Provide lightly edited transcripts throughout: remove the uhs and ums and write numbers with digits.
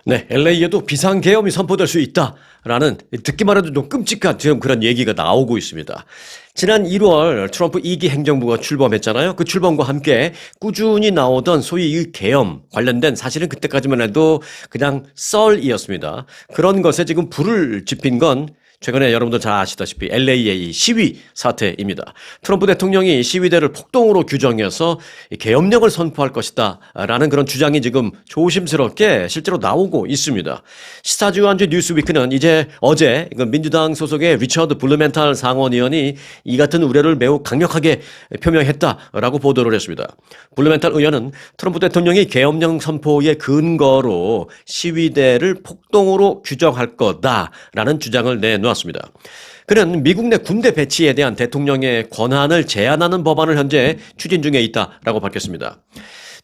네, LA에도 비상계엄이 선포될 수 있다라는 듣기만 해도 좀 끔찍한 지금 그런 얘기가 나오고 있습니다. 지난 1월 트럼프 2기 행정부가 출범했잖아요. 그 출범과 함께 꾸준히 나오던 소위 이 계엄 관련된 사실은 그때까지만 해도 그냥 썰이었습니다. 그런 것에 지금 불을 지핀 건 최근에 여러분도 잘 아시다시피 LA의 시위 사태입니다. 트럼프 대통령이 시위대를 폭동으로 규정해서 계엄령을 선포할 것이다 라는 그런 주장이 지금 조심스럽게 실제로 나오고 있습니다. 시사주간지 뉴스위크는 어제 민주당 소속의 리처드 블루멘탈 상원의원이 이 같은 우려를 매우 강력하게 표명했다라고 보도를 했습니다. 블루멘탈 의원은 트럼프 대통령이 계엄령 선포의 근거로 시위대를 폭동으로 규정할 거다라는 주장을 내놓았습니다. 그는 미국 내 군대 배치에 대한 대통령의 권한을 제한하는 법안을 현재 추진 중에 있다라고 밝혔습니다.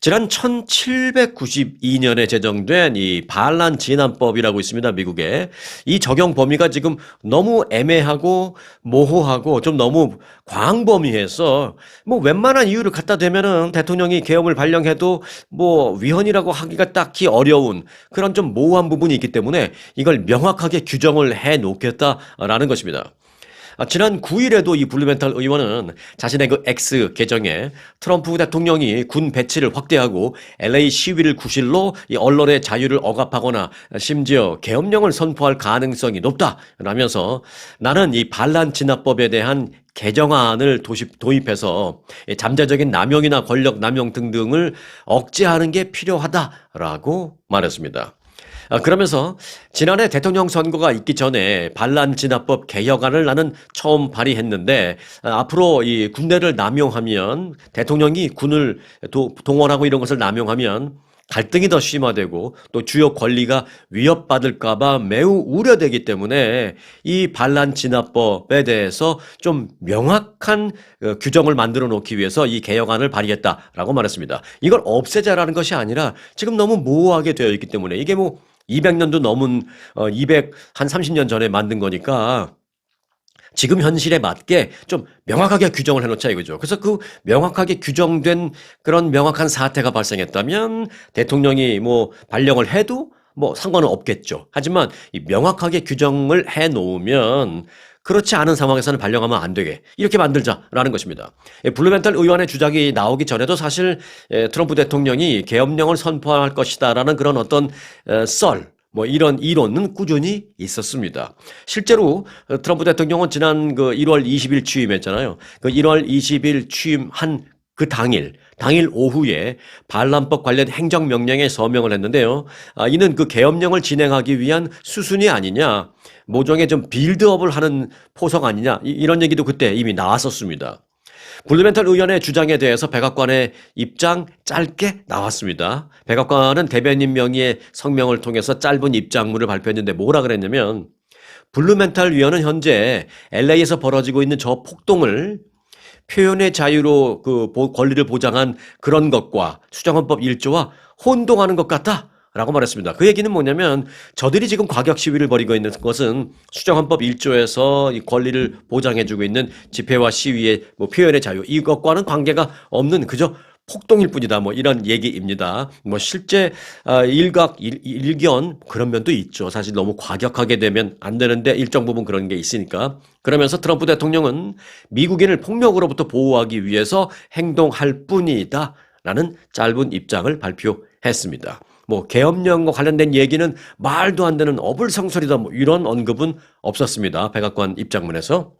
지난 1792년에 제정된 이 반란 진압법이라고 있습니다, 미국에. 이 적용 범위가 지금 너무 애매하고 모호하고 좀 너무 광범위해서 뭐 웬만한 이유를 갖다 대면은 대통령이 계엄을 발령해도 뭐 위헌이라고 하기가 딱히 어려운 그런 좀 모호한 부분이 있기 때문에 이걸 명확하게 규정을 해 놓겠다라는 것입니다. 지난 9일에도 이 블루멘탈 의원은 자신의 그 X 계정에 트럼프 대통령이 군 배치를 확대하고 LA 시위를 구실로 이 언론의 자유를 억압하거나 심지어 계엄령을 선포할 가능성이 높다라면서 나는 이 반란 진압법에 대한 개정안을 도입해서 잠재적인 남용이나 권력 남용 등등을 억제하는 게 필요하다라고 말했습니다. 그러면서 지난해 대통령 선거가 있기 전에 반란 진압법 개혁안을 나는 처음 발의했는데 앞으로 이 군대를 남용하면 대통령이 군을 동원하고 이런 것을 남용하면 갈등이 더 심화되고 또 주요 권리가 위협받을까 봐 매우 우려되기 때문에 이 반란 진압법에 대해서 좀 명확한 규정을 만들어 놓기 위해서 이 개혁안을 발의했다라고 말했습니다. 이걸 없애자라는 것이 아니라 지금 너무 모호하게 되어 있기 때문에 이게 뭐 200년도 넘은 200한 30년 전에 만든 거니까 지금 현실에 맞게 좀 명확하게 규정을 해놓자 이거죠. 그래서 그 명확하게 규정된 그런 명확한 사태가 발생했다면 대통령이 뭐 발령을 해도 뭐 상관은 없겠죠. 하지만 이 명확하게 규정을 해놓으면 그렇지 않은 상황에서는 발령하면 안 되게 이렇게 만들자라는 것입니다. 블루멘탈 의원의 주장이 나오기 전에도 사실 트럼프 대통령이 계엄령을 선포할 것이다라는 그런 어떤 뭐 이런 이론은 꾸준히 있었습니다. 실제로 트럼프 대통령은 지난 그 1월 20일 취임했잖아요. 그 1월 20일 취임한 그 당일 오후에 반란법 관련 행정명령에 서명을 했는데요. 이는 그 계엄령을 진행하기 위한 수순이 아니냐, 모종의 좀 빌드업을 하는 포석 아니냐, 이런 얘기도 그때 이미 나왔었습니다. 블루멘탈 의원의 주장에 대해서 백악관의 입장 짧게 나왔습니다. 백악관은 대변인 명의의 성명을 통해서 짧은 입장문을 발표했는데 뭐라 그랬냐면 블루멘탈 의원은 현재 LA에서 벌어지고 있는 저 폭동을 표현의 자유로 그 권리를 보장한 그런 것과 수정헌법 1조와 혼동하는 것 같다. 라고 말했습니다. 그 얘기는 뭐냐면 저들이 지금 과격 시위를 벌이고 있는 것은 수정헌법 1조에서 이 권리를 보장해주고 있는 집회와 시위의 뭐 표현의 자유 이것과는 관계가 없는 그저 폭동일 뿐이다. 뭐 이런 얘기입니다. 뭐 실제 일견 그런 면도 있죠. 사실 너무 과격하게 되면 안 되는데 일정 부분 그런 게 있으니까. 그러면서 트럼프 대통령은 미국인을 폭력으로부터 보호하기 위해서 행동할 뿐이다. 라는 짧은 입장을 발표했습니다. 뭐 계엄령과 관련된 얘기는 말도 안 되는 어불성설이다 뭐 이런 언급은 없었습니다. 백악관 입장문에서.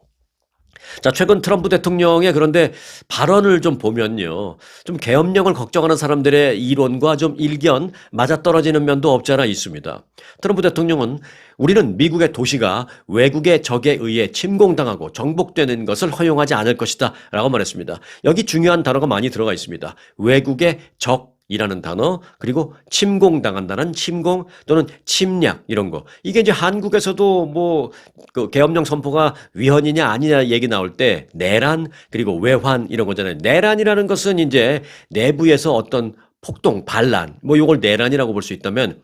자, 최근 트럼프 대통령의 그런데 발언을 좀 보면요. 좀 계엄령을 걱정하는 사람들의 이론과 좀 일견 맞아떨어지는 면도 없지 않아 있습니다. 트럼프 대통령은 우리는 미국의 도시가 외국의 적에 의해 침공당하고 정복되는 것을 허용하지 않을 것이다 라고 말했습니다. 여기 중요한 단어가 많이 들어가 있습니다. 외국의 적 이라는 단어, 그리고 침공당한다는 침공 또는 침략 이런 거. 이게 이제 한국에서도 뭐 그 계엄령 선포가 위헌이냐 아니냐 얘기 나올 때 내란 그리고 외환 이런 거잖아요. 내란이라는 것은 이제 내부에서 어떤 폭동, 반란 뭐 요걸 내란이라고 볼 수 있다면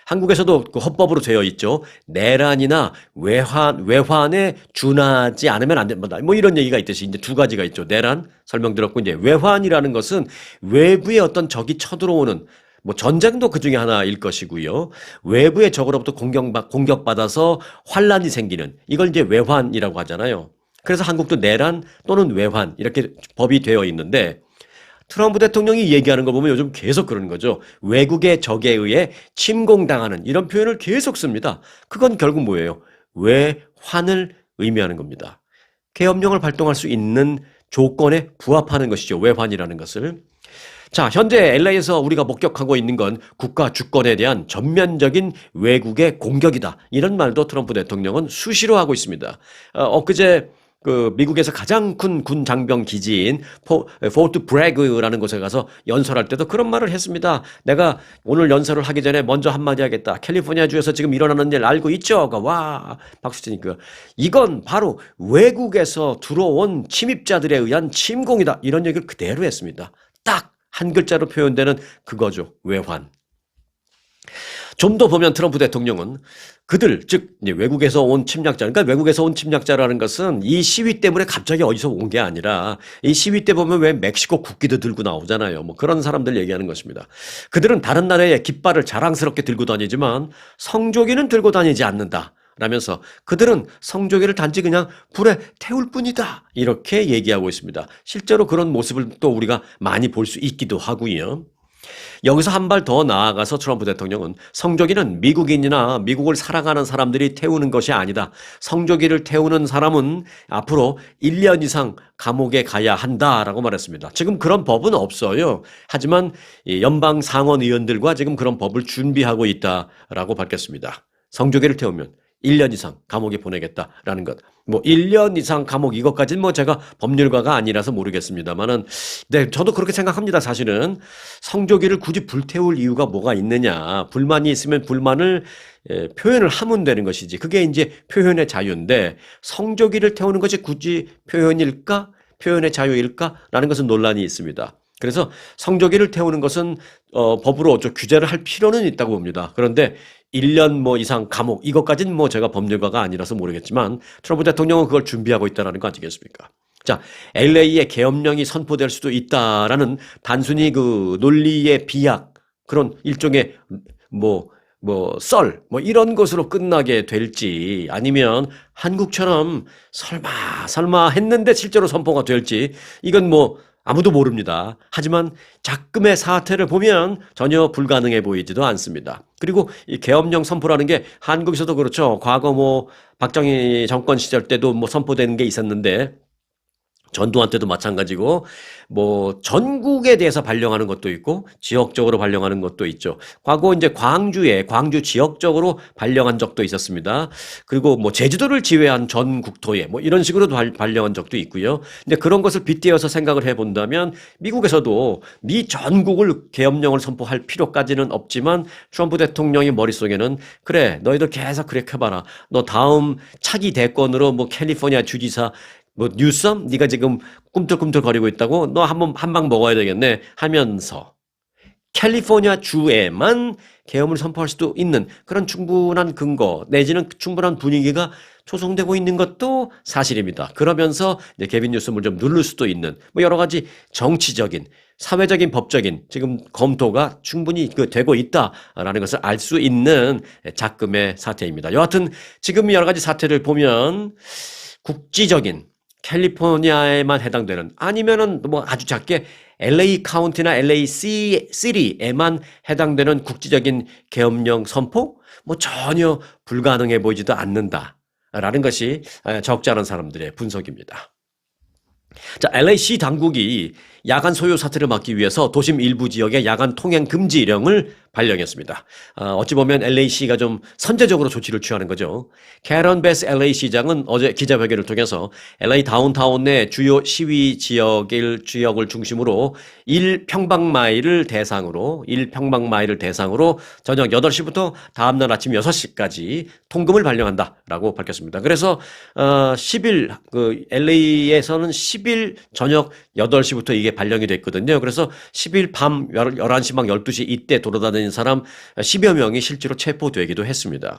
한국에서도 그 헌법으로 되어 있죠. 내란이나 외환에 준하지 않으면 안 된다. 뭐 이런 얘기가 있듯이 이제 두 가지가 있죠. 내란 설명드렸고 이제 외환이라는 것은 외부의 어떤 적이 쳐들어오는 뭐 전쟁도 그 중에 하나일 것이고요. 외부의 적으로부터 공격받아서 환란이 생기는 이걸 이제 외환이라고 하잖아요. 그래서 한국도 내란 또는 외환 이렇게 법이 되어 있는데 트럼프 대통령이 얘기하는 거 보면 요즘 계속 그러는 거죠. 외국의 적에 의해 침공당하는 이런 표현을 계속 씁니다. 그건 결국 뭐예요? 외환을 의미하는 겁니다. 계엄령을 발동할 수 있는 조건에 부합하는 것이죠. 외환이라는 것을. 자, 현재 LA에서 우리가 목격하고 있는 건 국가 주권에 대한 전면적인 외국의 공격이다. 이런 말도 트럼프 대통령은 수시로 하고 있습니다. 엊그제 미국에서 가장 큰 군 장병 기지인 포트 브래그라는 곳에 가서 연설할 때도 그런 말을 했습니다. 내가 오늘 연설을 하기 전에 먼저 한마디 하겠다. 캘리포니아 주에서 지금 일어나는 일 알고 있죠? 와, 박수 치니까. 이건 바로 외국에서 들어온 침입자들에 의한 침공이다. 이런 얘기를 그대로 했습니다. 딱 한 글자로 표현되는 그거죠. 외환. 좀 더 보면 트럼프 대통령은 그들, 즉 외국에서 온 침략자, 그러니까 외국에서 온 침략자라는 것은 이 시위 때문에 갑자기 어디서 온 게 아니라 이 시위 때 보면 왜 멕시코 국기도 들고 나오잖아요. 뭐 그런 사람들 얘기하는 것입니다. 그들은 다른 나라의 깃발을 자랑스럽게 들고 다니지만 성조기는 들고 다니지 않는다. 라면서 그들은 성조기를 단지 그냥 불에 태울 뿐이다. 이렇게 얘기하고 있습니다. 실제로 그런 모습을 또 우리가 많이 볼 수 있기도 하고요. 여기서 한 발 더 나아가서 트럼프 대통령은 성조기는 미국인이나 미국을 사랑하는 사람들이 태우는 것이 아니다. 성조기를 태우는 사람은 앞으로 1년 이상 감옥에 가야 한다라고 말했습니다. 지금 그런 법은 없어요. 하지만 연방 상원 의원들과 지금 그런 법을 준비하고 있다라고 밝혔습니다. 성조기를 태우면 1년 이상 감옥에 보내겠다라는 것. 뭐 1년 이상 감옥 이것까지는 뭐 제가 법률가가 아니라서 모르겠습니다만은 네, 저도 그렇게 생각합니다. 사실은 성조기를 굳이 불태울 이유가 뭐가 있느냐. 불만이 있으면 불만을 표현을 하면 되는 것이지. 그게 이제 표현의 자유인데 성조기를 태우는 것이 굳이 표현일까? 표현의 자유일까?라는 것은 논란이 있습니다. 그래서 성조기를 태우는 것은 법으로 규제를 할 필요는 있다고 봅니다. 그런데 1년 뭐 이상 감옥 이것까지는 뭐 제가 법률가가 아니라서 모르겠지만 트럼프 대통령은 그걸 준비하고 있다는 거 아니겠습니까? 자, LA에 계엄령이 선포될 수도 있다라는 단순히 그 논리의 비약 그런 일종의 썰 이런 것으로 끝나게 될지 아니면 한국처럼 설마 했는데 실제로 선포가 될지 이건 뭐 아무도 모릅니다. 하지만 작금의 사태를 보면 전혀 불가능해 보이지도 않습니다. 그리고 이 계엄령 선포라는 게 한국에서도 그렇죠. 과거 뭐 박정희 정권 시절 때도 뭐 선포되는 게 있었는데 전두환 때도 마찬가지고 뭐 전국에 대해서 발령하는 것도 있고 지역적으로 발령하는 것도 있죠. 과거 이제 광주 지역적으로 발령한 적도 있었습니다. 그리고 뭐 제주도를 지배한 전 국토에 뭐 이런 식으로 발령한 적도 있고요. 근데 그런 것을 빗대어서 생각을 해본다면 미국에서도 미 전국을 계엄령을 선포할 필요까지는 없지만 트럼프 대통령의 머릿속에는 그래 너희들 계속 그렇게 해봐라. 너 다음 차기 대권으로 뭐 캘리포니아 주지사 뭐 뉴섬 네가 지금 꿈틀꿈틀거리고 있다고 너 한 방 먹어야 되겠네 하면서 캘리포니아 주에만 계엄을 선포할 수도 있는 그런 충분한 근거 내지는 충분한 분위기가 조성되고 있는 것도 사실입니다. 그러면서 이제 개빈 뉴섬을 좀 누를 수도 있는 뭐 여러 가지 정치적인 사회적인 법적인 지금 검토가 충분히 되고 있다라는 것을 알 수 있는 작금의 사태입니다. 여하튼 지금 여러 가지 사태를 보면 국지적인 캘리포니아에만 해당되는 아니면은 뭐 아주 작게 LA 카운티나 LA 시티에만 해당되는 국지적인 계엄령 선포 뭐 전혀 불가능해 보이지도 않는다라는 것이 적지 않은 사람들의 분석입니다. 자, LA시 당국이 야간 소요 사태를 막기 위해서 도심 일부 지역에 야간 통행 금지령을 발령했습니다. 어찌 보면 LA시가 좀 선제적으로 조치를 취하는 거죠. 캐런 베스 LA 시장은 어제 기자회견을 통해서 LA 다운타운 내 주요 시위 지역을 중심으로 1평방마일을 대상으로 저녁 8시부터 다음날 아침 6시까지 통금을 발령한다라고 밝혔습니다. 그래서 10일 LA에서는 10일 저녁 8시부터 이게 발령이 됐거든요. 그래서 10일 밤 11시 막 12시 이때 돌아다니는 사람 10여 명이 실제로 체포되기도 했습니다.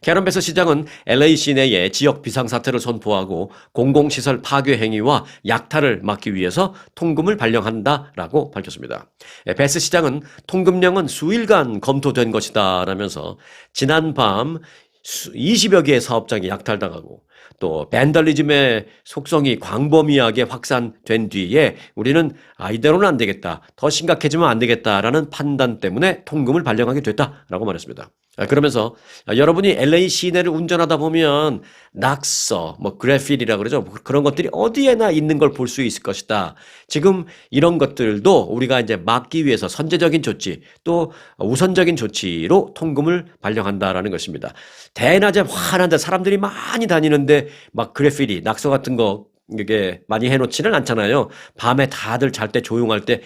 캐런 베스 시장은 LA 시내에 지역 비상사태를 선포하고 공공시설 파괴 행위와 약탈을 막기 위해서 통금을 발령한다라고 밝혔습니다. 베스 시장은 통금령은 수일간 검토된 것이다 라면서 지난밤 20여 개의 사업장이 약탈당하고 또 밴달리즘의 속성이 광범위하게 확산된 뒤에 우리는 이대로는 안 되겠다. 더 심각해지면 안 되겠다라는 판단 때문에 통금을 발령하게 됐다라고 말했습니다. 그러면서 여러분이 LA 시내를 운전하다 보면 낙서, 그래피티라고 그러죠. 그런 것들이 어디에나 있는 걸 볼 수 있을 것이다. 지금 이런 것들도 우리가 이제 막기 위해서 선제적인 조치 또 우선적인 조치로 통금을 발령한다라는 것입니다. 대낮에 환한데 사람들이 많이 다니는데 막 그래피티, 낙서 같은 거 이게 많이 해놓지는 않잖아요. 밤에 다들 잘 때 조용할 때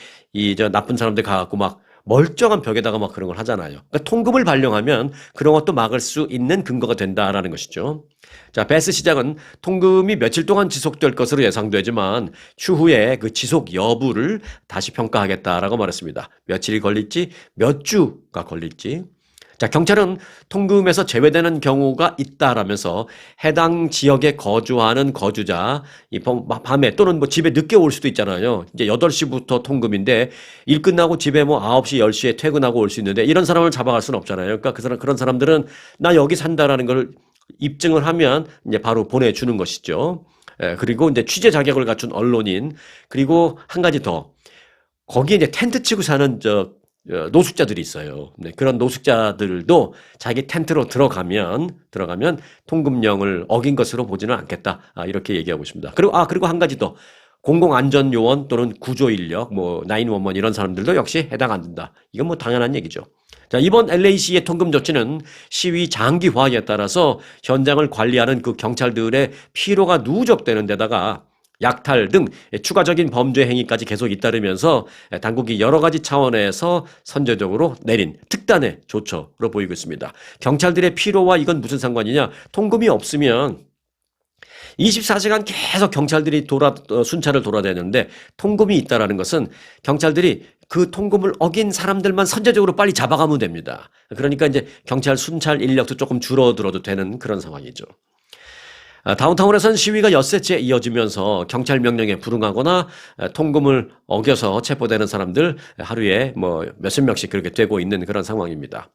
저 나쁜 사람들 가갖고 막 멀쩡한 벽에다가 막 그런 걸 하잖아요. 그러니까 통금을 발령하면 그런 것도 막을 수 있는 근거가 된다라는 것이죠. 자, 베스 시장은 통금이 며칠 동안 지속될 것으로 예상되지만 추후에 그 지속 여부를 다시 평가하겠다라고 말했습니다. 며칠이 걸릴지, 몇 주가 걸릴지. 자, 경찰은 통금에서 제외되는 경우가 있다라면서 해당 지역에 거주하는 거주자, 밤에 또는 집에 늦게 올 수도 있잖아요. 이제 8시부터 통금인데 일 끝나고 집에 9시, 10시에 퇴근하고 올 수 있는데 이런 사람을 잡아갈 수는 없잖아요. 그러니까 그런 사람들은 나 여기 산다라는 걸 입증을 하면 이제 바로 보내주는 것이죠. 그리고 이제 취재 자격을 갖춘 언론인, 그리고 한 가지 더. 거기에 이제 텐트 치고 사는 노숙자들이 있어요. 네, 그런 노숙자들도 자기 텐트로 들어가면 통금령을 어긴 것으로 보지는 않겠다. 이렇게 얘기하고 있습니다. 그리고 한 가지 더. 공공안전요원 또는 구조인력, 911 이런 사람들도 역시 해당 안 된다. 이건 당연한 얘기죠. 자, 이번 LA시의 통금 조치는 시위 장기화에 따라서 현장을 관리하는 그 경찰들의 피로가 누적되는 데다가 약탈 등 추가적인 범죄 행위까지 계속 잇따르면서 당국이 여러 가지 차원에서 선제적으로 내린 특단의 조처로 보이고 있습니다. 경찰들의 피로와 이건 무슨 상관이냐? 통금이 없으면 24시간 계속 경찰들이 순찰을 돌아다니는데 통금이 있다라는 것은 경찰들이 그 통금을 어긴 사람들만 선제적으로 빨리 잡아가면 됩니다. 그러니까 이제 경찰 순찰 인력도 조금 줄어들어도 되는 그런 상황이죠. 다운타운에선 시위가 엿새째 이어지면서 경찰 명령에 불응하거나 통금을 어겨서 체포되는 사람들 하루에 몇십 명씩 그렇게 되고 있는 그런 상황입니다.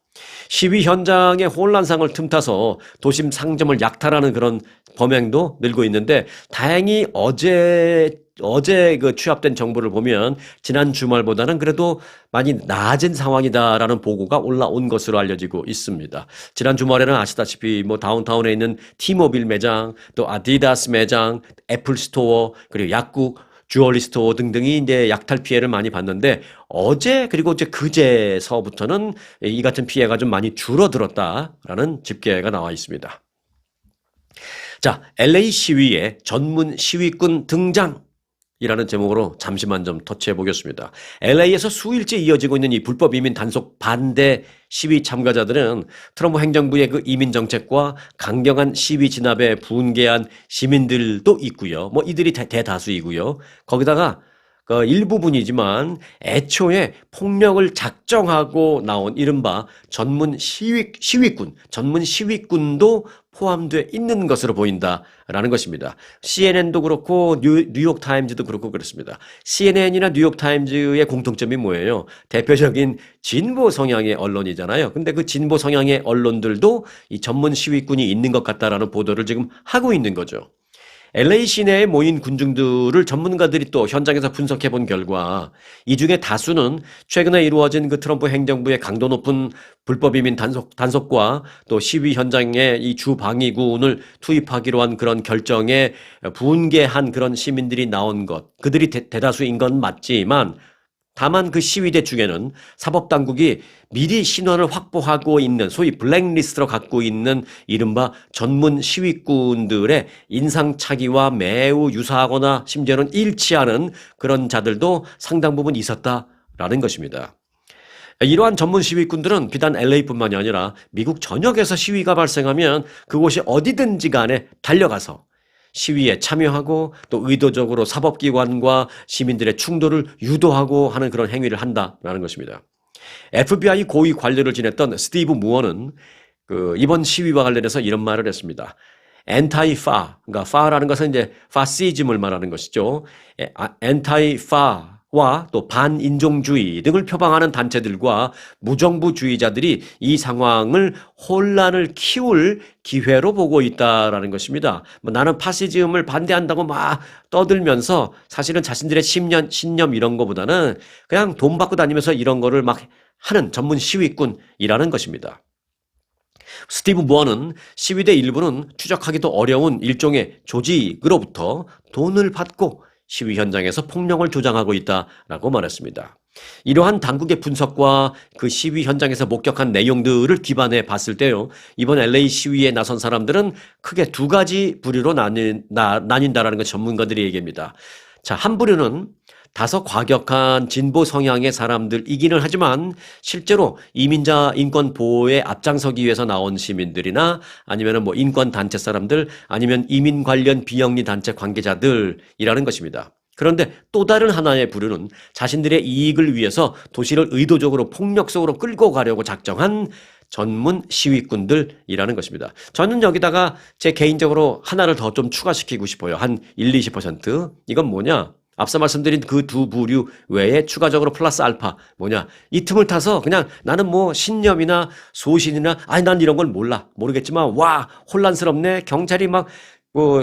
시위 현장의 혼란상을 틈타서 도심 상점을 약탈하는 그런 범행도 늘고 있는데 다행히 어제 그 취합된 정보를 보면 지난 주말보다는 그래도 많이 나아진 상황이다라는 보고가 올라온 것으로 알려지고 있습니다. 지난 주말에는 아시다시피 다운타운에 있는 티모빌 매장, 또 아디다스 매장, 애플 스토어, 그리고 약국, 주얼리 스토어 등등이 이제 약탈 피해를 많이 봤는데 어제 그리고 이제 그제서부터는 이 같은 피해가 좀 많이 줄어들었다라는 집계가 나와 있습니다. 자, LA 시위에 전문 시위꾼 등장! 이라는 제목으로 잠시만 좀 터치해 보겠습니다. LA에서 수일째 이어지고 있는 이 불법 이민 단속 반대 시위 참가자들은 트럼프 행정부의 그 이민 정책과 강경한 시위 진압에 분개한 시민들도 있고요. 이들이 대다수이고요. 거기다가 그 일부분이지만 애초에 폭력을 작정하고 나온 이른바 전문 시위꾼도 포함되어 있는 것으로 보인다라는 것입니다. CNN도 그렇고 뉴욕타임즈도 그렇고 그렇습니다. CNN이나 뉴욕타임즈의 공통점이 뭐예요? 대표적인 진보 성향의 언론이잖아요. 근데 그 진보 성향의 언론들도 이 전문 시위꾼이 있는 것 같다라는 보도를 지금 하고 있는 거죠. LA 시내에 모인 군중들을 전문가들이 또 현장에서 분석해 본 결과 이 중에 다수는 최근에 이루어진 그 트럼프 행정부의 강도 높은 불법 이민 단속과 또 시위 현장에 이 주방위군을 투입하기로 한 그런 결정에 분개한 그런 시민들이 나온 것, 그들이 대다수인 건 맞지만 다만 그 시위대 중에는 사법당국이 미리 신원을 확보하고 있는 소위 블랙리스트로 갖고 있는 이른바 전문 시위꾼들의 인상착의와 매우 유사하거나 심지어는 일치하는 그런 자들도 상당 부분 있었다라는 것입니다. 이러한 전문 시위꾼들은 비단 LA뿐만이 아니라 미국 전역에서 시위가 발생하면 그곳이 어디든지 간에 달려가서 시위에 참여하고 또 의도적으로 사법기관과 시민들의 충돌을 유도하고 하는 그런 행위를 한다라는 것입니다. FBI 고위 관료를 지냈던 스티브 무어는 이번 시위와 관련해서 이런 말을 했습니다. anti-fa, 그러니까 fa라는 것은 이제 파시즘을 말하는 것이죠. anti-fa와 또 반인종주의 등을 표방하는 단체들과 무정부주의자들이 이 상황을 혼란을 키울 기회로 보고 있다라는 것입니다. 나는 파시즘을 반대한다고 막 떠들면서 사실은 자신들의 신념 이런 거보다는 그냥 돈 받고 다니면서 이런 거를 막 하는 전문 시위꾼이라는 것입니다. 스티브 무어는 시위대 일부는 추적하기도 어려운 일종의 조직으로부터 돈을 받고 시위 현장에서 폭력을 조장하고 있다라고 말했습니다. 이러한 당국의 분석과 그 시위 현장에서 목격한 내용들을 기반해 봤을 때요, 이번 LA 시위에 나선 사람들은 크게 두 가지 부류로 나뉜다라는 것 전문가들의 얘기입니다. 자, 한 부류는 다소 과격한 진보 성향의 사람들이기는 하지만 실제로 이민자 인권 보호에 앞장서기 위해서 나온 시민들이나 아니면 뭐 인권 단체 사람들 아니면 이민 관련 비영리 단체 관계자들이라는 것입니다. 그런데 또 다른 하나의 부류는 자신들의 이익을 위해서 도시를 의도적으로 폭력 속으로 끌고 가려고 작정한 전문 시위꾼들이라는 것입니다. 저는 여기다가 제 개인적으로 하나를 더 좀 추가시키고 싶어요. 한 20%. 이건 뭐냐? 앞서 말씀드린 그 두 부류 외에 추가적으로 플러스 알파 뭐냐, 이 틈을 타서 그냥 나는 뭐 신념이나 소신이나 아니 난 이런 걸 모르겠지만 와 혼란스럽네, 경찰이 막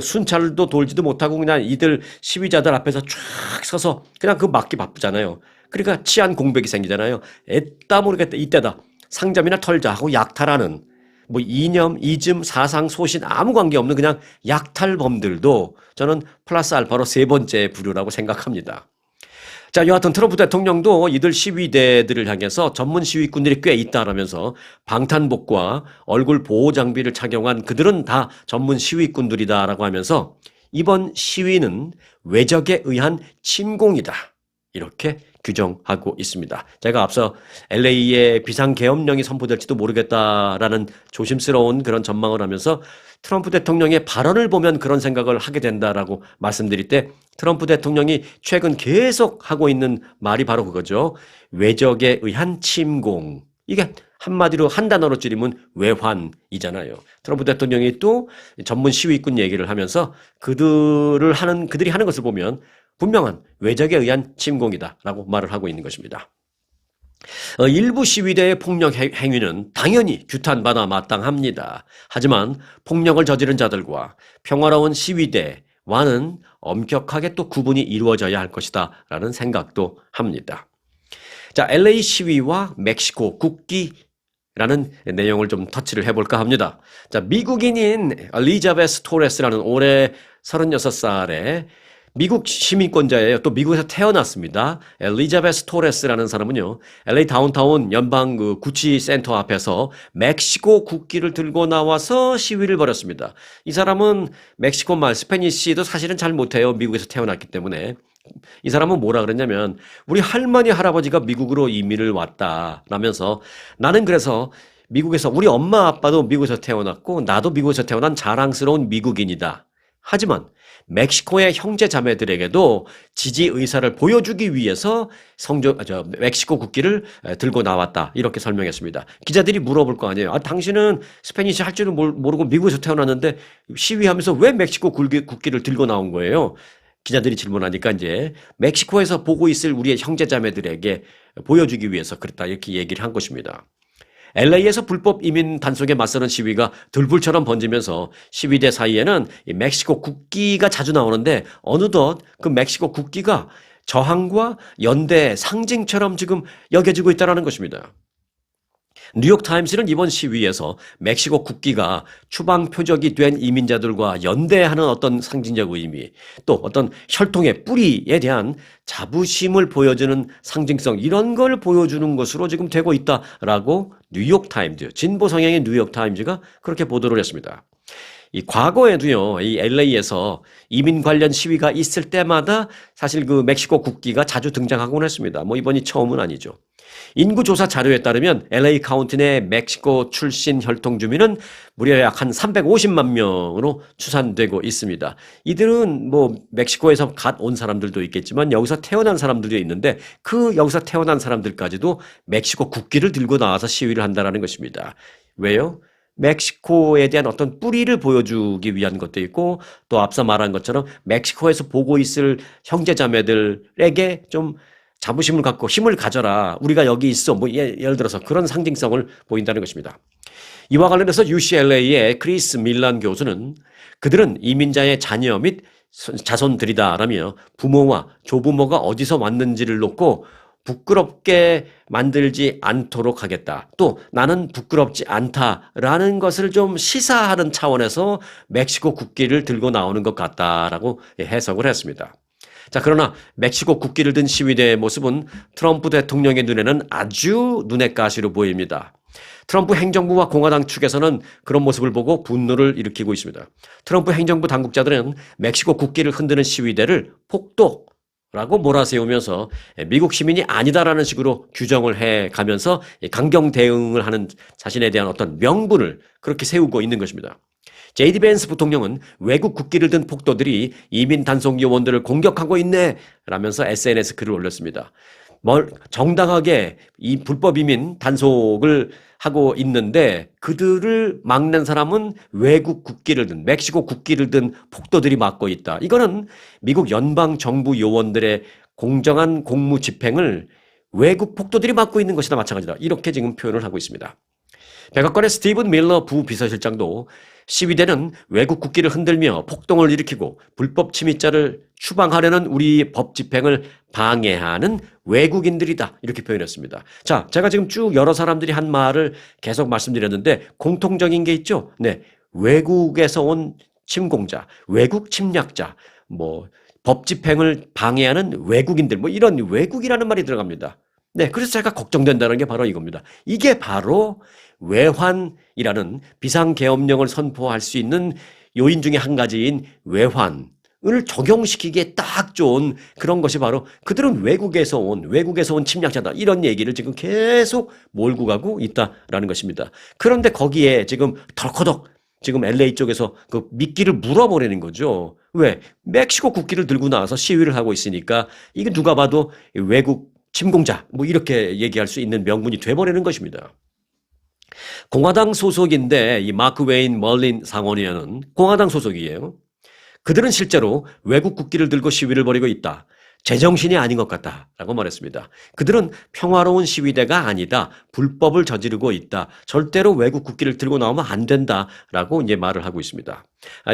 순찰도 돌지도 못하고 그냥 이들 시위자들 앞에서 쫙 서서 그냥 그거 막기 바쁘잖아요. 그러니까 치안 공백이 생기잖아요. 에따 모르겠다, 이때다 상점이나 털자 하고 약탈하는 뭐 이념, 이즘, 사상, 소신 아무 관계없는 그냥 약탈범들도 저는 플러스 알파로 세 번째 부류라고 생각합니다. 자, 여하튼 트럼프 대통령도 이들 시위대들을 향해서 전문 시위꾼들이 꽤 있다라면서 방탄복과 얼굴 보호 장비를 착용한 그들은 다 전문 시위꾼들이다라고 하면서 이번 시위는 외적에 의한 침공이다, 이렇게 규정하고 있습니다. 제가 앞서 LA에 비상계엄령이 선포될지도 모르겠다라는 조심스러운 그런 전망을 하면서 트럼프 대통령의 발언을 보면 그런 생각을 하게 된다라고 말씀드릴 때 트럼프 대통령이 최근 계속 하고 있는 말이 바로 그거죠. 외적에 의한 침공. 이게 한마디로 한 단어로 줄이면 외환이잖아요. 트럼프 대통령이 또 전문 시위꾼 얘기를 하면서 그들이 하는 것을 보면 분명한 외적에 의한 침공이다라고 말을 하고 있는 것입니다. 일부 시위대의 폭력 행위는 당연히 규탄받아 마땅합니다. 하지만 폭력을 저지른 자들과 평화로운 시위대와는 엄격하게 또 구분이 이루어져야 할 것이다 라는 생각도 합니다. 자, LA 시위와 멕시코 국기라는 내용을 좀 터치를 해볼까 합니다. 자, 미국인인 엘리자베스 토레스라는 올해 36살의 미국 시민권자예요. 또 미국에서 태어났습니다. 엘리자베스 토레스라는 사람은요, LA 다운타운 연방 구치 센터 앞에서 멕시코 국기를 들고 나와서 시위를 벌였습니다. 이 사람은 멕시코 말 스페니쉬도 사실은 잘 못해요. 미국에서 태어났기 때문에. 이 사람은 뭐라 그랬냐면 우리 할머니 할아버지가 미국으로 이민을 왔다라면서 나는 그래서 미국에서 우리 엄마 아빠도 미국에서 태어났고 나도 미국에서 태어난 자랑스러운 미국인이다. 하지만 멕시코의 형제 자매들에게도 지지 의사를 보여주기 위해서 멕시코 국기를 들고 나왔다, 이렇게 설명했습니다. 기자들이 물어볼 거 아니에요. 당신은 스페니쉬 할 줄은 모르고 미국에서 태어났는데 시위하면서 왜 멕시코 국기를 들고 나온 거예요? 기자들이 질문하니까 이제 멕시코에서 보고 있을 우리의 형제 자매들에게 보여주기 위해서 그랬다, 이렇게 얘기를 한 것입니다. LA에서 불법 이민 단속에 맞서는 시위가 들불처럼 번지면서 시위대 사이에는 이 멕시코 국기가 자주 나오는데 어느덧 그 멕시코 국기가 저항과 연대의 상징처럼 지금 여겨지고 있다는 것입니다. 뉴욕타임스는 이번 시위에서 멕시코 국기가 추방 표적이 된 이민자들과 연대하는 어떤 상징적 의미, 또 어떤 혈통의 뿌리에 대한 자부심을 보여주는 상징성, 이런 걸 보여주는 것으로 지금 되고 있다라고 뉴욕타임즈, 진보 성향의 뉴욕타임즈가 그렇게 보도를 했습니다. 이 과거에도요, 이 LA에서 이민 관련 시위가 있을 때마다 사실 그 멕시코 국기가 자주 등장하곤 했습니다. 뭐 이번이 처음은 아니죠. 인구조사 자료에 따르면 LA 카운티 내 멕시코 출신 혈통 주민은 무려 약 한 350만 명으로 추산되고 있습니다. 이들은 뭐 멕시코에서 갓 온 사람들도 있겠지만 여기서 태어난 사람들도 있는데 그 여기서 태어난 사람들까지도 멕시코 국기를 들고 나와서 시위를 한다는 것입니다. 왜요? 멕시코에 대한 어떤 뿌리를 보여주기 위한 것도 있고 또 앞서 말한 것처럼 멕시코에서 보고 있을 형제자매들에게 좀 자부심을 갖고 힘을 가져라. 우리가 여기 있어. 뭐 예를 들어서 그런 상징성을 보인다는 것입니다. 이와 관련해서 UCLA의 크리스 밀란 교수는 그들은 이민자의 자녀 및 자손들이다라며 부모와 조부모가 어디서 왔는지를 놓고 부끄럽게 만들지 않도록 하겠다. 또 나는 부끄럽지 않다라는 것을 좀 시사하는 차원에서 멕시코 국기를 들고 나오는 것 같다라고 해석을 했습니다. 자, 그러나 멕시코 국기를 든 시위대의 모습은 트럼프 대통령의 눈에는 아주 눈엣 가시로 보입니다. 트럼프 행정부와 공화당 측에서는 그런 모습을 보고 분노를 일으키고 있습니다. 트럼프 행정부 당국자들은 멕시코 국기를 흔드는 시위대를 폭도라고 몰아세우면서 미국 시민이 아니다라는 식으로 규정을 해 가면서 강경 대응을 하는 자신에 대한 어떤 명분을 그렇게 세우고 있는 것입니다. 제이디 벤스 부통령은 외국 국기를 든 폭도들이 이민 단속 요원들을 공격하고 있네 라면서 SNS 글을 올렸습니다. 정당하게 이 불법 이민 단속을 하고 있는데 그들을 막는 사람은 외국 국기를 든 멕시코 국기를 든 폭도들이 막고 있다. 이거는 미국 연방 정부 요원들의 공정한 공무 집행을 외국 폭도들이 막고 있는 것이나 마찬가지다. 이렇게 지금 표현을 하고 있습니다. 백악관의 스티븐 밀러 부비서실장도 시위대는 외국 국기를 흔들며 폭동을 일으키고 불법 침입자를 추방하려는 우리 법 집행을 방해하는 외국인들이다. 이렇게 표현했습니다. 자, 제가 지금 쭉 여러 사람들이 한 말을 계속 말씀드렸는데 공통적인 게 있죠. 네, 외국에서 온 침공자, 외국 침략자, 법 집행을 방해하는 외국인들, 이런 외국이라는 말이 들어갑니다. 네, 그래서 제가 걱정된다는 게 바로 이겁니다. 이게 바로 외환이라는 비상계엄령을 선포할 수 있는 요인 중에 한 가지인 외환을 적용시키기에 딱 좋은 그런 것이 바로 그들은 외국에서 온 침략자다. 이런 얘기를 지금 계속 몰고 가고 있다라는 것입니다. 그런데 거기에 지금 덜커덕 지금 LA 쪽에서 그 미끼를 물어버리는 거죠. 왜? 멕시코 국기를 들고 나와서 시위를 하고 있으니까 이게 누가 봐도 외국 침공자 이렇게 얘기할 수 있는 명분이 돼버리는 것입니다. 공화당 소속인데 이 마크 웨인 멀린 상원의원은 공화당 소속이에요. 그들은 실제로 외국 국기를 들고 시위를 벌이고 있다. 제정신이 아닌 것 같다라고 말했습니다. 그들은 평화로운 시위대가 아니다. 불법을 저지르고 있다. 절대로 외국 국기를 들고 나오면 안 된다라고 이제 말을 하고 있습니다.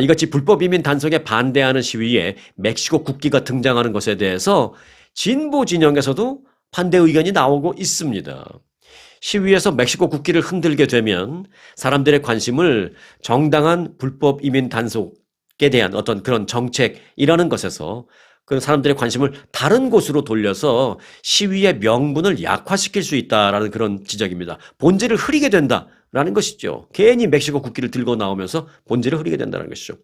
이같이 불법 이민 단속에 반대하는 시위에 멕시코 국기가 등장하는 것에 대해서 진보 진영에서도 반대 의견이 나오고 있습니다. 시위에서 멕시코 국기를 흔들게 되면 사람들의 관심을 정당한 불법 이민 단속에 대한 어떤 그런 정책이라는 것에서 그 사람들의 관심을 다른 곳으로 돌려서 시위의 명분을 약화시킬 수 있다라는 그런 지적입니다. 본질을 흐리게 된다라는 것이죠. 괜히 멕시코 국기를 들고 나오면서 본질을 흐리게 된다는 것이죠.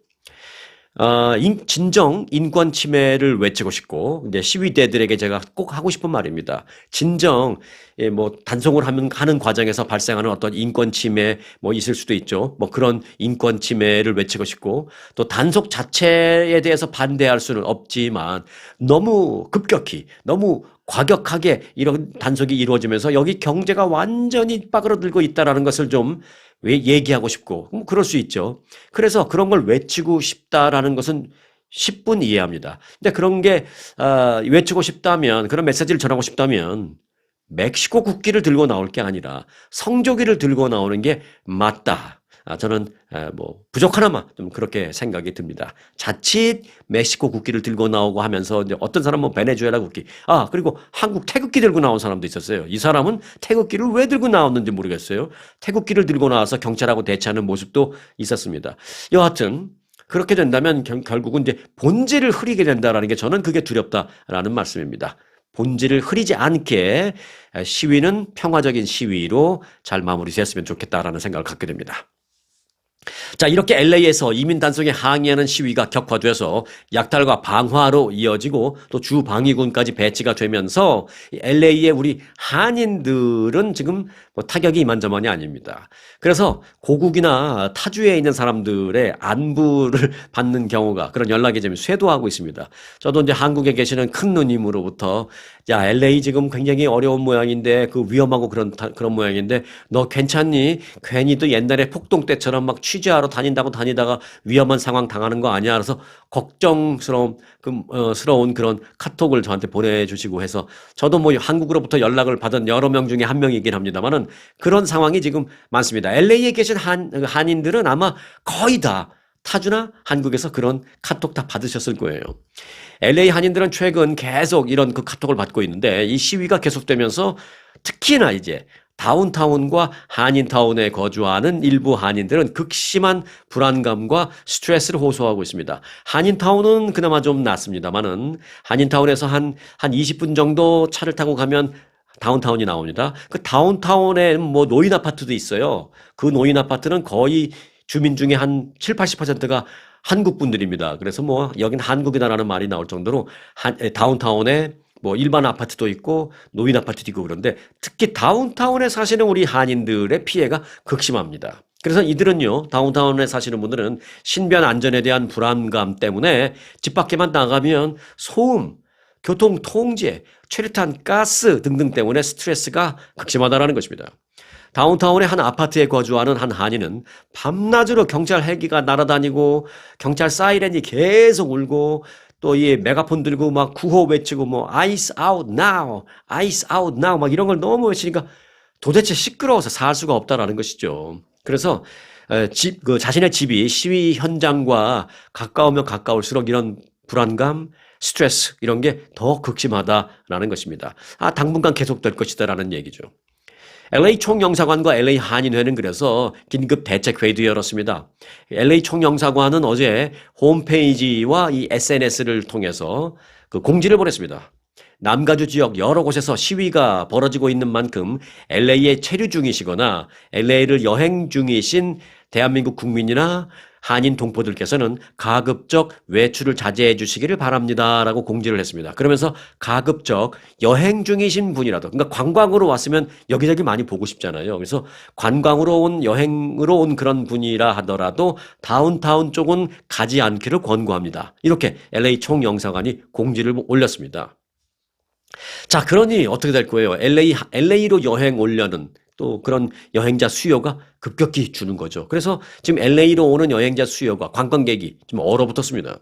진정 인권 침해를 외치고 싶고, 이제 시위대들에게 제가 꼭 하고 싶은 말입니다. 진정, 단속을 하는 과정에서 발생하는 어떤 인권 침해, 있을 수도 있죠. 그런 인권 침해를 외치고 싶고, 또 단속 자체에 대해서 반대할 수는 없지만, 너무 급격히, 너무 과격하게 이런 단속이 이루어지면서 여기 경제가 완전히 빠그러들고 있다라는 것을 좀 얘기하고 싶고 그럴 수 있죠. 그래서 그런 걸 외치고 싶다라는 것은 10분 이해합니다. 근데 그런 게 외치고 싶다면 그런 메시지를 전하고 싶다면 멕시코 국기를 들고 나올 게 아니라 성조기를 들고 나오는 게 맞다. 저는 부족하나마 좀 그렇게 생각이 듭니다. 자칫 멕시코 국기를 들고 나오고 하면서 이제 어떤 사람은 베네수엘라 국기, 그리고 한국 태극기 들고 나온 사람도 있었어요. 이 사람은 태극기를 왜 들고 나왔는지 모르겠어요. 태극기를 들고 나와서 경찰하고 대치하는 모습도 있었습니다. 여하튼 그렇게 된다면 결국은 이제 본질을 흐리게 된다라는 게 저는 그게 두렵다라는 말씀입니다. 본질을 흐리지 않게 시위는 평화적인 시위로 잘 마무리됐으면 좋겠다라는 생각을 갖게 됩니다. 자, 이렇게 LA에서 이민 단속에 항의하는 시위가 격화돼서 약탈과 방화로 이어지고 또 주방위군까지 배치가 되면서 LA의 우리 한인들은 지금 뭐 타격이 이만저만이 아닙니다. 그래서 고국이나 타주에 있는 사람들의 안부를 받는 경우가 그런 연락이 좀 쇄도하고 있습니다. 저도 이제 한국에 계시는 큰 누님으로부터 야, LA 지금 굉장히 어려운 모양인데 그 위험하고 그런 모양인데 너 괜찮니? 괜히 또 옛날에 폭동 때처럼 막 취재하러 다니다가 위험한 상황 당하는 거 아니야? 그래서 스러운 그런 카톡을 저한테 보내주시고 해서 저도 뭐 한국으로부터 연락을 받은 여러 명 중에 한 명이긴 합니다만은 그런 상황이 지금 많습니다. LA에 계신 한인들은 아마 거의 다 타주나 한국에서 그런 카톡 다 받으셨을 거예요. LA 한인들은 최근 계속 이런 그 카톡을 받고 있는데 이 시위가 계속되면서 특히나 이제 다운타운과 한인타운에 거주하는 일부 한인들은 극심한 불안감과 스트레스를 호소하고 있습니다. 한인타운은 그나마 좀 낫습니다만은 한인타운에서 한 20분 정도 차를 타고 가면 다운타운이 나옵니다. 그 다운타운에 뭐 노인 아파트도 있어요. 그 노인 아파트는 거의 주민 중에 한 7, 80%가 한국 분들입니다. 그래서 뭐 여긴 한국이다라는 말이 나올 정도로 다운타운에 뭐 일반 아파트도 있고 노인 아파트도 있고 그런데 특히 다운타운에 사시는 우리 한인들의 피해가 극심합니다. 그래서 이들은요, 다운타운에 사시는 분들은 신변 안전에 대한 불안감 때문에 집 밖에만 나가면 소음, 교통 통제, 최루탄 가스 등등 때문에 스트레스가 극심하다라는 것입니다. 다운타운의 한 아파트에 거주하는 한 한인은 밤낮으로 경찰 헬기가 날아다니고 경찰 사이렌이 계속 울고 또 이 메가폰 들고 막 구호 외치고 뭐 ice out now, ice out now 막 이런 걸 너무 외치니까 도대체 시끄러워서 살 수가 없다라는 것이죠. 그래서 자신의 집이 시위 현장과 가까우면 가까울수록 이런 불안감, 스트레스 이런 게 더 극심하다라는 것입니다. 당분간 계속될 것이다라는 얘기죠. LA 총영사관과 LA 한인회는 그래서 긴급 대책회의도 열었습니다. LA 총영사관은 어제 홈페이지와 이 SNS를 통해서 그 공지를 보냈습니다. 남가주 지역 여러 곳에서 시위가 벌어지고 있는 만큼 LA에 체류 중이시거나 LA를 여행 중이신 대한민국 국민이나 한인 동포들께서는 가급적 외출을 자제해 주시기를 바랍니다라고 공지를 했습니다. 그러면서 가급적 여행 중이신 분이라도, 그러니까 관광으로 왔으면 여기저기 많이 보고 싶잖아요. 그래서 관광으로 온, 여행으로 온 그런 분이라 하더라도 다운타운 쪽은 가지 않기를 권고합니다. 이렇게 LA 총영사관이 공지를 올렸습니다. 자, 그러니 어떻게 될 거예요? LA로 여행 오려는 또 그런 여행자 수요가 급격히 주는 거죠. 그래서 지금 LA로 오는 여행자 수요가 관광객이 좀 얼어붙었습니다.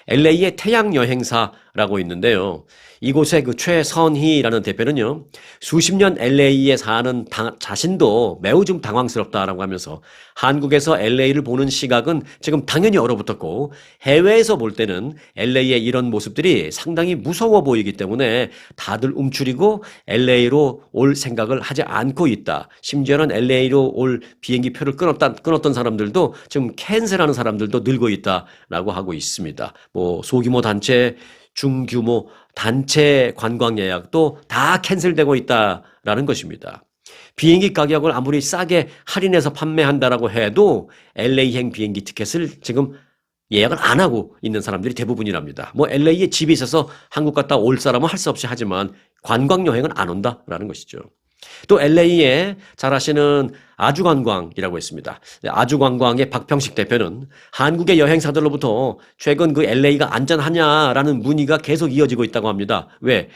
LA의 태양 여행사라고 있는데요. 이곳의 그 최선희라는 대표는요, 수십 년 LA에 사는 자신도 매우 좀 당황스럽다라고 하면서 한국에서 LA를 보는 시각은 지금 당연히 얼어붙었고 해외에서 볼 때는 LA의 이런 모습들이 상당히 무서워 보이기 때문에 다들 움츠리고 LA로 올 생각을 하지 않고 있다. 심지어는 LA로 올 비행기 표를 끊었던 사람들도 지금 캔슬하는 사람들도 늘고 있다라고 하고 있습니다. 뭐 소규모 단체, 중규모 단체 관광 예약도 다 캔슬되고 있다라는 것입니다. 비행기 가격을 아무리 싸게 할인해서 판매한다라고 해도 LA행 비행기 티켓을 지금 예약을 안 하고 있는 사람들이 대부분이랍니다. 뭐 LA에 집이 있어서 한국 갔다 올 사람은 할 수 없이 하지만 관광 여행은 안 온다라는 것이죠. 또 LA에 잘 아시는 아주관광이라고 있습니다. 아주관광의 박평식 대표는 한국의 여행사들로부터 최근 그 LA가 안전하냐라는 문의가 계속 이어지고 있다고 합니다. 왜?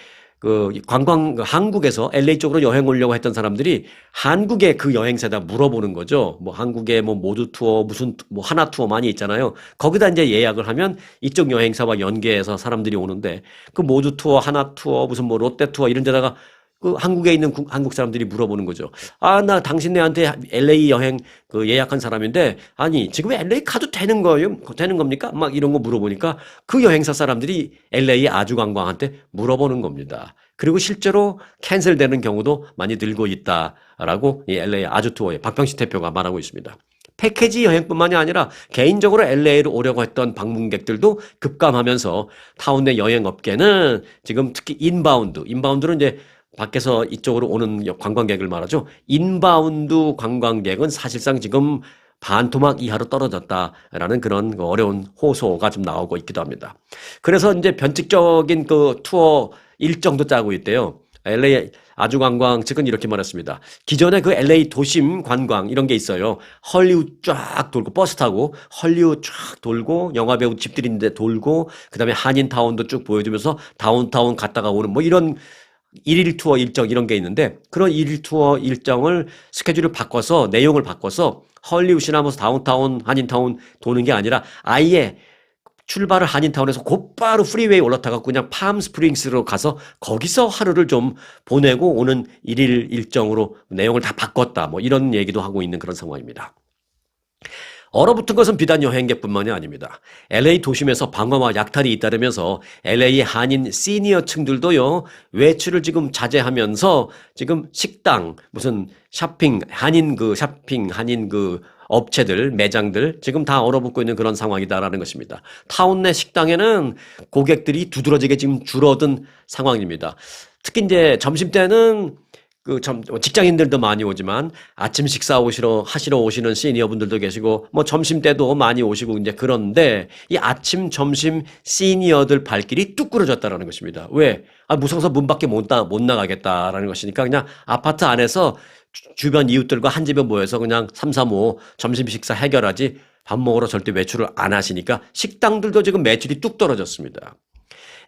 한국에서 LA 쪽으로 여행 오려고 했던 사람들이 한국의 그 여행사에다 물어보는 거죠. 뭐 한국에 뭐 모두 투어, 뭐 하나 투어 많이 있잖아요. 거기다 이제 예약을 하면 이쪽 여행사와 연계해서 사람들이 오는데 그 모두 투어, 하나 투어, 무슨 뭐 롯데 투어 이런 데다가 그 한국에 있는 한국 사람들이 물어보는 거죠. 나 당신네한테 LA 여행 그 예약한 사람인데, 아니, 지금 LA 가도 되는 거예요? 되는 겁니까? 막 이런 거 물어보니까 그 여행사 사람들이 LA 아주관광한테 물어보는 겁니다. 그리고 실제로 캔슬되는 경우도 많이 늘고 있다라고 이 LA 아주투어의 박병식 대표가 말하고 있습니다. 패키지 여행뿐만이 아니라 개인적으로 LA로 오려고 했던 방문객들도 급감하면서 타운 내 여행업계는 지금 특히 인바운드는 이제 밖에서 이쪽으로 오는 관광객을 말하죠. 인바운드 관광객은 사실상 지금 반토막 이하로 떨어졌다라는 그런 그 어려운 호소가 좀 나오고 있기도 합니다. 그래서 이제 변칙적인 그 투어 일정도 짜고 있대요. LA 아주관광 측은 이렇게 말했습니다. 기존에 그 LA 도심 관광 이런 게 있어요. 헐리우드 쫙 돌고 버스 타고 헐리우드 쫙 돌고 영화배우 집들이 있는데 돌고 그다음에 한인타운도 쭉 보여주면서 다운타운 갔다가 오는 뭐 이런 일일 투어 일정 이런 게 있는데 그런 일일 투어 일정을 스케줄을 바꿔서 내용을 바꿔서 헐리우드나 뭐 다운타운 한인타운 도는 게 아니라 아예 출발을 한인타운에서 곧바로 프리웨이 올라타갖고 그냥 팜스프링스로 가서 거기서 하루를 좀 보내고 오는 일일 일정으로 내용을 다 바꿨다. 뭐 이런 얘기도 하고 있는 그런 상황입니다. 얼어붙은 것은 비단 여행객뿐만이 아닙니다. LA 도심에서 방화와 약탈이 잇따르면서 LA 한인 시니어층들도요, 외출을 지금 자제하면서 지금 식당, 무슨 한인 업체들, 매장들 지금 다 얼어붙고 있는 그런 상황이다라는 것입니다. 타운 내 식당에는 고객들이 두드러지게 지금 줄어든 상황입니다. 특히 이제 점심 때는 직장인들도 많이 오지만 아침 식사 하시러 오시는 시니어분들도 계시고 뭐 점심 때도 많이 오시고 이제 그런데 이 아침 점심 시니어들 발길이 뚝 끊어졌다라는 것입니다. 왜? 무서워서 문 밖에 못 나가겠다라는 것이니까 그냥 아파트 안에서 주변 이웃들과 한 집에 모여서 그냥 3, 3, 5 점심 식사 해결하지 밥 먹으러 절대 외출을 안 하시니까 식당들도 지금 매출이 뚝 떨어졌습니다.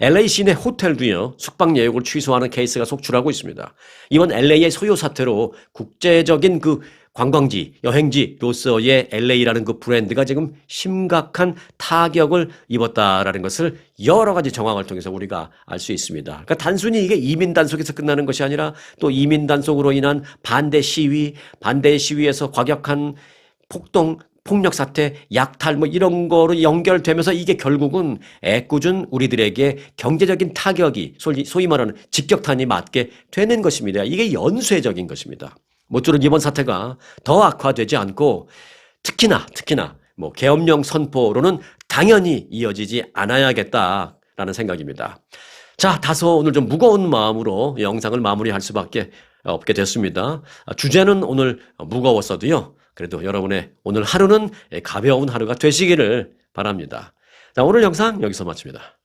LA 시내 호텔도요, 숙박 예약을 취소하는 케이스가 속출하고 있습니다. 이번 LA의 소요 사태로 국제적인 그 관광지, 여행지로서의 LA라는 그 브랜드가 지금 심각한 타격을 입었다라는 것을 여러 가지 정황을 통해서 우리가 알 수 있습니다. 그러니까 단순히 이게 이민 단속에서 끝나는 것이 아니라 또 이민 단속으로 인한 반대 시위에서 과격한 폭력 사태, 약탈 뭐 이런 거로 연결되면서 이게 결국은 애꿎은 우리들에게 경제적인 타격이 소위 말하는 직격탄이 맞게 되는 것입니다. 이게 연쇄적인 것입니다. 모쪼록 이번 사태가 더 악화되지 않고 특히나 뭐 계엄령 선포로는 당연히 이어지지 않아야겠다라는 생각입니다. 자, 다소 오늘 좀 무거운 마음으로 영상을 마무리할 수밖에 없게 됐습니다. 주제는 오늘 무거웠어도요. 그래도 여러분의 오늘 하루는 가벼운 하루가 되시기를 바랍니다. 자, 오늘 영상 여기서 마칩니다.